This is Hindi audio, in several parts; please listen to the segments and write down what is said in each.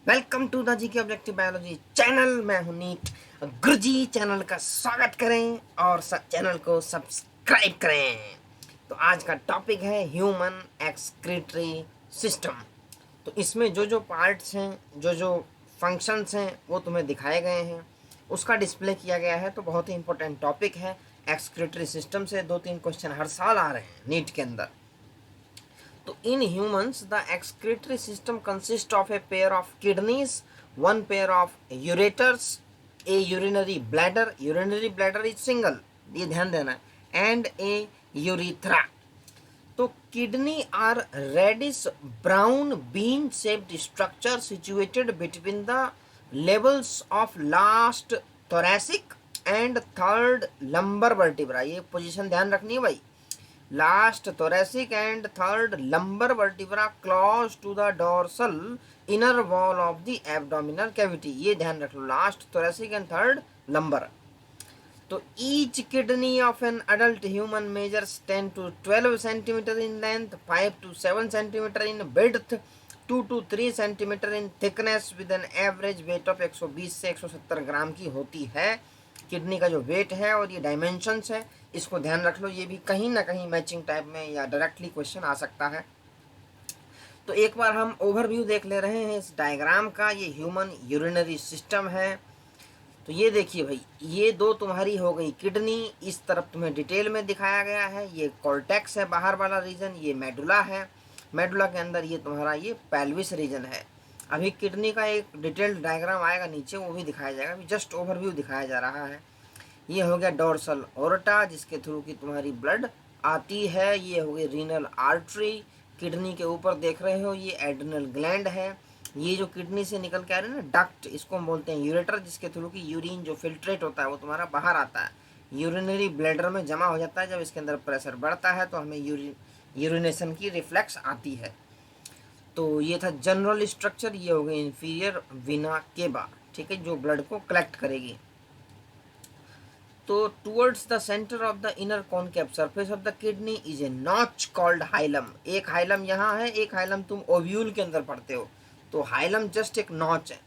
Welcome to the GK objective biology channel. मैं हूं नीट गुरुजी। चैनल का स्वागत करें और चैनल को सब्सक्राइब करें। तो आज का टॉपिक है ह्यूमन एक्सक्रीटरी सिस्टम। तो इसमें जो जो पार्ट्स हैं, जो जो फंक्शंस हैं, वो तुम्हें दिखाए गए हैं, उसका डिस्प्ले किया गया है। तो बहुत ही इंपॉर्टेंट टॉपिक है। एक्सक्रीटरी सिस्टम से 2-3 क्वेश्चन हर साल आ रहे हैं नीट के अंदर। So in humans, the excretory system consists of a pair of kidneys, one pair of ureters, a urinary bladder. Urinary bladder is single, ये ध्यान देना है, and a urethra. तो kidney are reddish brown bean shaped structure situated between the levels of last thoracic and third lumbar vertebra. ये पोजीशन ध्यान रखनी है भाई। Last thoracic and third lumbar vertebra close to the dorsal inner wall of the abdominal cavity। ये ध्यान रख लो, last thoracic and third lumbar। तो each kidney of an adult human measures 10 to 12 centimeter in length, 5 to 7 centimeter in width, 2 to 3 centimeter in thickness with an average weight of 120 से 170 ग्राम की होती है। किडनी का जो वेट है और ये डायमेंशंस है, इसको ध्यान रख लो। ये भी कहीं ना कहीं मैचिंग टाइप में या डायरेक्टली क्वेश्चन आ सकता है। तो एक बार हम ओवरव्यू देख ले रहे हैं इस डायग्राम का। ये ह्यूमन यूरिनरी सिस्टम है। तो ये देखिए भाई, ये दो तुम्हारी हो गई किडनी, इस तरफ तुम्हें डिटेल में दिखाया गया है। ये कॉर्टेक्स है बाहर वाला रीजन, ये मेडुला है। मेडुला के अंदर ये तुम्हारा ये पेल्विस रीजन है। अभी किडनी का एक डिटेल्ड डायग्राम आएगा नीचे, वो भी दिखाया जाएगा। अभी जस्ट ओवरव्यू दिखाया जा रहा है। ये हो गया डोर्सल ओरटा, जिसके थ्रू की तुम्हारी ब्लड आती है। ये हो गई रीनल आर्टरी। किडनी के ऊपर देख रहे हो, ये एड्रिनल ग्लैंड है। ये जो किडनी से निकल के आ रहे हैं ना डक्ट, इसको हम बोलते हैं यूरेटर, जिसके थ्रू की यूरिन जो फिल्ट्रेट होता है वो तुम्हारा बाहर आता है, यूरिनरी ब्लैडर में जमा हो जाता है। जब इसके अंदर प्रेशर बढ़ता है तो हमें यूरिनेशन की रिफ्लेक्स आती है। तो ये था जनरल स्ट्रक्चर। ये हो गई इंफीरियर विना केबा, ठीक है, जो ब्लड को कलेक्ट करेगी। तो towards the centre of the inner concave surface of the kidney is a notch called hilum. एक हाइलम यहाँ है, एक हाइलम तुम ओव्यूल के अंदर पढ़ते हो। तो हाइलम जस्ट एक नॉच है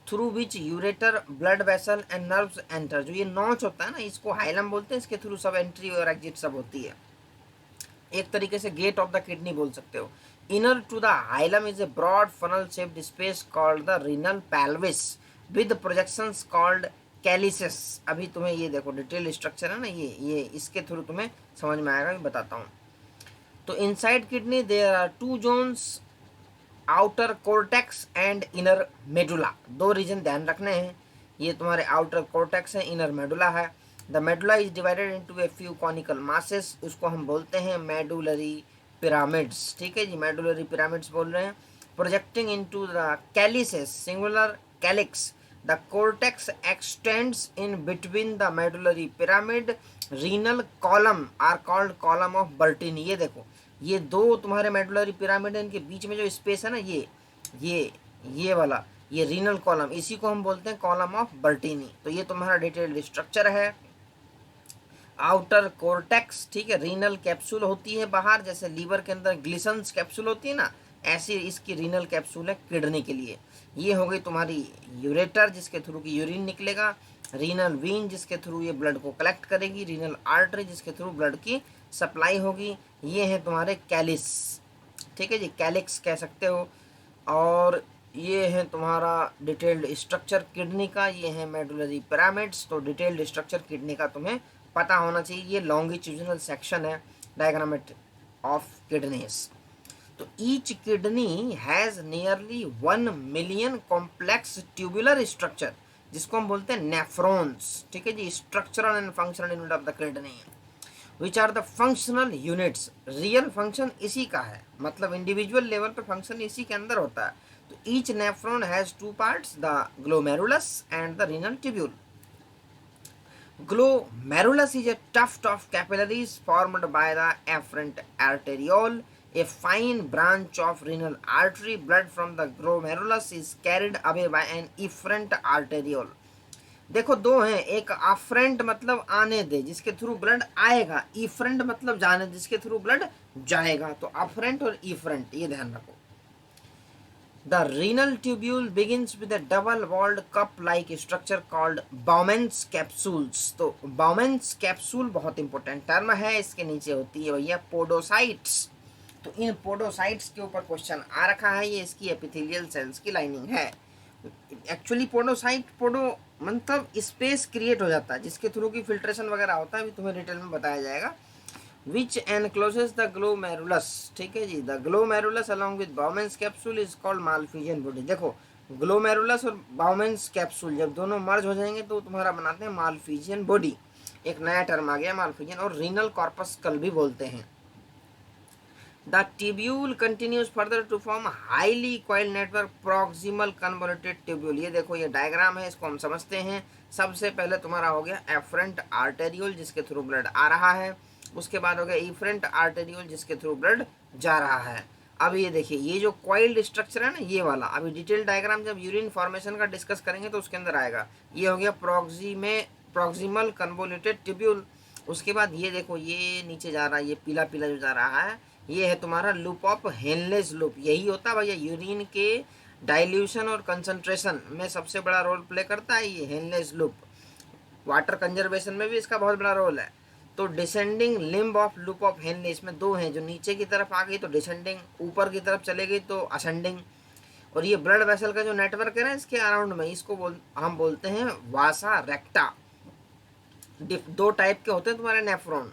through which ureter blood vessel and nerves enter. जो ये नॉच होता है ना, इसको हाइलम बोलते हैं। इसके थ्रू सब एंट्री और एग्जिट सब होती है। एक तरीके से गेट ऑफ द किडनी बोल सकते हो। Inner to the hilum is a broad funnel shaped space called the renal pelvis with projections called calyces. अभी तुम्हें ये देखो डिटेल स्ट्रक्चर है ना, ये इसके थ्रू तुम्हें समझ में आएगा, मैं बताता हूँ। तो inside kidney there are two zones, outer cortex and inner medulla. दो रीजन ध्यान रखने हैं। ये तुम्हारे आउटर कोर्टेक्स है, इनर मेडुला है। The medulla is divided into a few conical masses. उसको हम बोलते हैं मेडुलरी पिरामिड्स, ठीक है जी, मेडुलरी पिरामिड्स बोल रहे हैं। Projecting into the calyces, singular calyx. The cortex extends in between the medullary pyramid. Renal column are called column of Bertini. ये देखो, ये दो तुम्हारे मेडुलरी पिरामिड है, इनके बीच में जो स्पेस है ना, ये वाला, ये रीनल कॉलम, इसी को हम बोलते हैं कॉलम ऑफ बर्टिनी। तो ये तुम्हारा डिटेल्ड स्ट्रक्चर है। आउटर कोर्टेक्स, ठीक है, रीनल कैप्सूल होती है बाहर, जैसे लीवर के अंदर ग्लिसन्स कैप्सूल होती है ना, ऐसी इसकी रीनल कैप्सूल है किडनी के लिए। ये हो गई तुम्हारी यूरेटर, जिसके थ्रू की यूरिन निकलेगा। रीनल वीन, जिसके थ्रू ये ब्लड को कलेक्ट करेगी। रीनल आर्टरी, जिसके थ्रू ब्लड की सप्लाई होगी। ये है तुम्हारे कैलिस, ठीक है जी, कैलिक्स कह सकते हो। और ये है तुम्हारा डिटेल्ड स्ट्रक्चर किडनी का। ये है मेडुलरी पिरामिड्स। तो डिटेल्ड स्ट्रक्चर किडनी का तुम्हें पता होना चाहिए। ये लॉन्गिट्यूडिनल सेक्शन है डायग्रामेट ऑफ किडनीज। तो each kidney has nearly 1 million complex tubular structure, जिसको हम बोलते हैं नेफ्रॉन्स, ठीक है जी, structural and functional unit of the kidney, which are the functional units. Real function इसी का है, मतलब इंडिविजुअल लेवल पे फंक्शन इसी के अंदर होता है। तो each nephron has 2 parts, the glomerulus and the renal tubule. Glomerulus is a tuft of capillaries formed by the afferent arteriole, a fine branch of renal artery. Blood from the glomerulus is carried away by an efferent arteriole. देखो दो हैं, एक afferent मतलब आने दे, जिसके थ्रू ब्लड आएगा। efferent मतलब जाने, जिसके थ्रू ब्लड जाएगा। तो afferent और efferent ये ध्यान रखो। The renal tubule begins with a double-walled cup-like structure called Bowman's capsules। तो Bowman's capsule बहुत इंपॉर्टेंट टर्म है। इसके नीचे होती है भैया पोडोसाइट्स। तो इन पोडोसाइट्स के ऊपर क्वेश्चन आ रखा है। ये इसकी एपिथेलियल सेल्स की लाइनिंग है। एक्चुअली पोडोसाइट पोडो मतलब स्पेस क्रिएट हो जाता है जिसके थ्रू की फिल्ट्रेशन वगैरह होता है, अभी तुम्हें डिटेल में बताया जाएगा। विच एनक्लोजेस द ग्लोमेरुलस, ठीक है जी। The glomerulus along with Bowman's capsule is called Malpighian body. देखो ग्लोमेरुलस और बाउमेंस कैप्सूल जब दोनों मर्ज हो जाएंगे तो तुम्हारा बनाते हैं मालफिजियन बॉडी। एक नया टर्म आ गया मालफिजियन, और रीनल कॉर्पस्कल भी बोलते हैं। The tubule continues further to form a highly coiled network proximal convoluted tubule। ये देखो ये डायग्राम है, इसको हम समझते हैं। सबसे पहले तुम्हारा हो गया एफरेंट आर्टेरियोल जिसके थ्रू ब्लड आ रहा है, उसके बाद हो गया इफरेंट आर्टेरियोल जिसके थ्रू ब्लड जा रहा है। अब ये देखिए ये जो कॉइल्ड स्ट्रक्चर है ना ये वाला, अभी डिटेल डायग्राम जब यूरिन फॉर्मेशन का डिस्कस करेंगे तो उसके अंदर आएगा। ये हो गया प्रॉक्सिमल कन्वोल्यूटेड ट्यूब्यूल। उसके बाद ये देखो ये नीचे जा रहा है, ये पीला पीला जो जा रहा है ये है तुम्हारा लूप ऑफ हेनलेस लूप। यही होता है भैया यूरिन के डाइल्यूशन और कंसंट्रेशन में सबसे बड़ा रोल प्ले करता है ये हेनलेस लूप। वाटर कंजर्वेशन में भी इसका बहुत बड़ा रोल है। तो descending limb of loop of Henle, इसमें दो हैं, जो नीचे की तरफ आ गई तो डिसेंडिंग, ऊपर की तरफ चले गई तो असेंडिंग। और ये ब्लड वेसल का जो नेटवर्क है ना इसके अराउंड में, इसको हम बोलते हैं वासा रेक्टा। दो टाइप के होते हैं तुम्हारे नेफ्रॉन,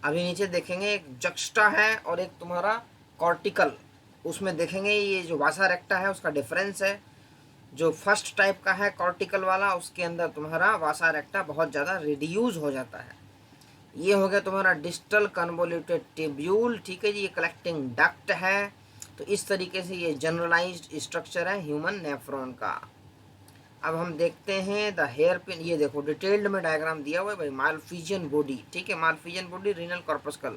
अभी नीचे देखेंगे, एक जक्स्टा है और एक तुम्हारा कॉर्टिकल। उसमें देखेंगे ये जो वासा रेक्टा है उसका डिफरेंस है। जो फर्स्ट टाइप का है कॉर्टिकल वाला, उसके अंदर तुम्हारा वासा रेक्टा बहुत ज़्यादा रिड्यूस हो जाता है। ये हो गया तुम्हारा डिस्टल कन्वोल्यूटेड ट्यूब्यूल, ठीक है जी। ये कलेक्टिंग डक्ट है। तो इस तरीके से ये जनरलाइज्ड स्ट्रक्चर है ह्यूमन नेफ्रॉन का। अब हम देखते हैं द हेयर पिन। ये देखो डिटेल्ड में डायग्राम दिया हुआ है भाई, मालफिजियन बॉडी, ठीक है। Malpighian body, renal corpuscle.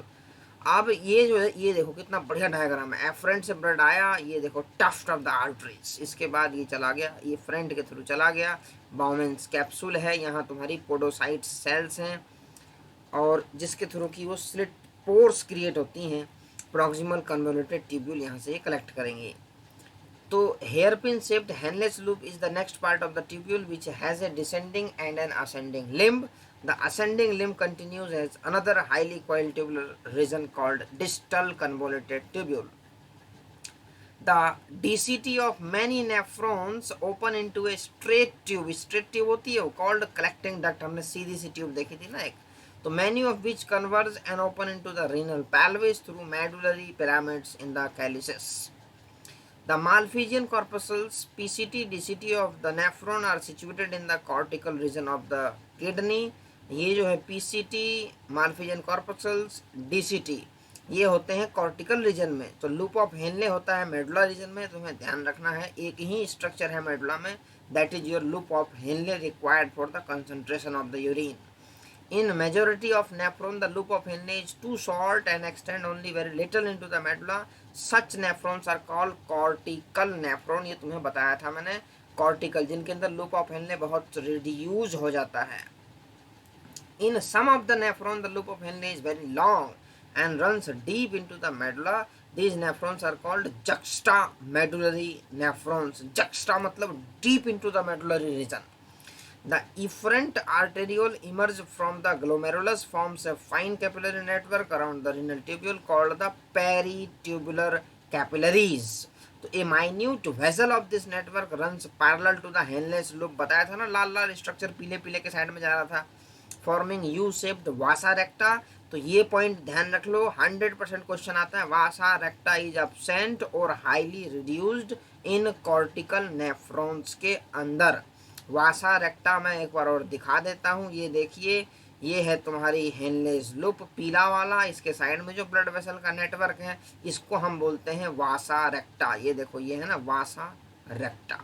अब ये जो है ये देखो कितना बढ़िया डायग्राम है। एफरेंट से ब्लड आया, ये देखो टफ्ट ऑफ द आर्टरीज, इसके बाद ये चला गया, ये फ्रंट के थ्रू चला गया। बाउमेंस कैप्सूल है, यहाँ तुम्हारी पोडोसाइट सेल्स हैं और जिसके थ्रू की वो स्लिट पोर्स क्रिएट होती हैं। प्रॉक्सिमल कन्वोल्यूटेड ट्यूब्यूल यहाँ से ये कलेक्ट करेंगे। तो hairpin shaped Henle's loop is the next part of the tubule which has a descending and an ascending limb. The ascending limb continues as another highly coiled tubular region called distal convoluted tubule. The DCT of many nephrons open into a straight tube। straight tube होती है वो called collecting duct। हमने सीधी सी ट्यूब देखी थी ना एक। तो many of which converge and open into the renal pelvis through medullary pyramids in the calyces। The Malphizian corpuscles PCT DCT of the nephron are situated in the cortical region of the kidney। ये जो है PCT Malphizian corpuscles DCT ये होते हैं कॉर्टिकल रीजन में। तो लूप ऑफ हेनले होता है मेडुला रीजन में। तुम्हें ध्यान रखना है एक ही स्ट्रक्चर है मेडुला में, that is your loop of Henle required for the concentration of the urine. In majority of nephron, the loop of Henle is too short and extend only very little into the medulla। Such nephrons are called cortical nephron। ये तुम्हें बताया था मैंने, cortical जिनके अंदर loop of Henle बहुत reduce हो जाता है। In some of the nephron, the loop of Henle is very long and runs deep into the medulla। These nephrons are called juxtamedullary nephrons। Juxta मतलब deep into the medullary region। The efferent arteriole emerges from the glomerulus, forms a fine capillary network around the renal tubule called the peritubular capillaries। तो a minute vessel of this network runs parallel to the Henle's loop। बताया था ना लाल लाल स्ट्रक्चर पीले पीले के साइड में जा रहा था, फॉर्मिंग यू शेप्ड वासा रेक्टा। तो ये पॉइंट ध्यान रख लो, 100% क्वेश्चन आता है। वासा रेक्टा इज एब्सेंट और highly reduced in cortical nephrons के अंदर। वासा रेक्टा मैं एक बार और दिखा देता हूँ। ये देखिए ये है तुम्हारी हेनलेस लूप पीला वाला, इसके साइड में जो ब्लड वेसल का नेटवर्क है इसको हम बोलते हैं वासा रेक्टा। ये देखो ये है ना वासा रेक्टा,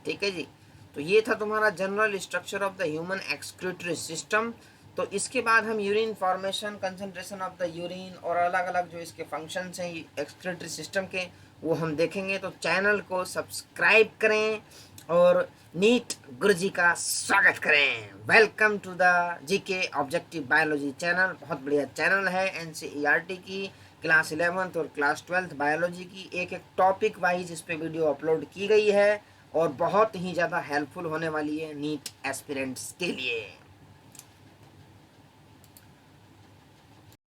ठीक है जी। तो ये था तुम्हारा general structure of the human excretory system. तो इसके बाद हम urine formation, concentration of the urine और अलग अलग जो इसके फंक्शंस हैं एक्सक्रीटरी सिस्टम के वो हम देखेंगे। तो चैनल को सब्सक्राइब करें और नीट गुरुजी का स्वागत करें। Welcome to the GK objective biology channel. बहुत बढ़िया चैनल है, एनसीईआरटी की क्लास 11th और क्लास 12th बायोलॉजी की एक एक टॉपिक वाइज इस पे वीडियो अपलोड की गई है और बहुत ही ज़्यादा हेल्पफुल होने वाली है नीट एस्पिरेंट्स के लिए।